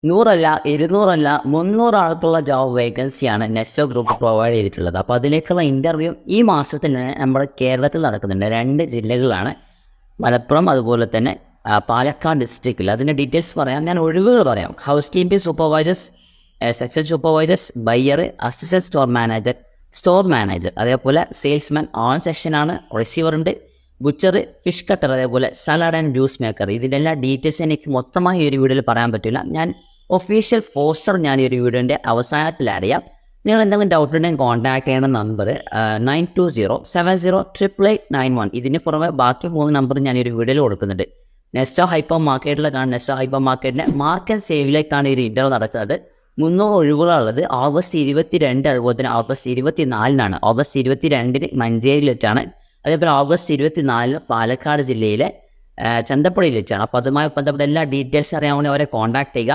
100 200 300 ആൾക്കുള്ള job വേക്കൻസിയാണ് Nesto group provide ചെയ്തിട്ടുള്ളത്. അപ്പോൾ അതിലേക്കുള്ള ഇൻ്റർവ്യൂ ഈ മാസത്തിൽ നമ്മുടെ കേരളത്തിൽ നടക്കുന്നുണ്ട്. 2 ജില്ലകളാണ്, മലപ്പുറം അതുപോലെ തന്നെ പാലക്കാട് ഡിസ്ട്രിക്റ്റിൽ. അതിൻ്റെ ഡീറ്റെയിൽസ് പറയാം. ഞാൻ ഒഴിവുകൾ പറയാം. House keeping supervisors, section supervisors, buyer, assistant store manager, അതേപോലെ സെയിൽസ്മാൻ ഓൺ സെക്ഷനാണ്. റിസീവർ ഉണ്ട്, ബുച്ചർ, ഫിഷ് കട്ടർ, അതേപോലെ സലാഡ് ആൻഡ് ജ്യൂസ് മേക്കർ. ഇതിൻ്റെ എല്ലാ ഡീറ്റെയിൽസ് എനിക്ക് മൊത്തമായി ഈ ഒരു വീഡിയോയിൽ പറയാൻ പറ്റില്ല. ഞാൻ ഒഫീഷ്യൽ പോസ്റ്റർ ഞാൻ ഈ ഒരു വീഡിയോൻ്റെ അവസാനത്തിൽ അറിയാം. നിങ്ങൾ എന്തെങ്കിലും ഡൗട്ട് ഉണ്ടെങ്കിൽ കോൺടാക്ട് ചെയ്യണ നമ്പർ 9207088891. ഇതിന് പുറമെ ബാക്കി 3 നമ്പർ ഞാൻ ഈ ഒരു വീഡിയോയിൽ കൊടുക്കുന്നുണ്ട്. നെസ്റ്റോ ഹൈപ്പർ മാർക്കറ്റിലേക്കാണ്. നെസ്റ്റോ ഹൈപ്പർ മാർക്കറ്റിൻ്റെ മാർക്കറ്റ് സേവിലേക്കാണ് ഈ ഒരു ഇൻ്റർവ്യൂ നടക്കുന്നത്. 300 ഒഴിവുകളുള്ളത് ഓഗസ്റ്റ് 22, അതുപോലെ തന്നെ ഓഗസ്റ്റ് 24 ഓഗസ്റ്റ് 22 മഞ്ചേരിയിൽ വെച്ചാണ്. അതേപോലെ ഓഗസ്റ്റ് 24 പാലക്കാട് ജില്ലയിലെ ചന്തപ്പുഴയിൽ വെച്ചാണ്. അപ്പോൾ അതുമായി ബന്ധപ്പെട്ട എല്ലാ ഡീറ്റെയിൽസ് അറിയാൻ വേണ്ടി അവരെ കോൺടാക്ട് ചെയ്യുക.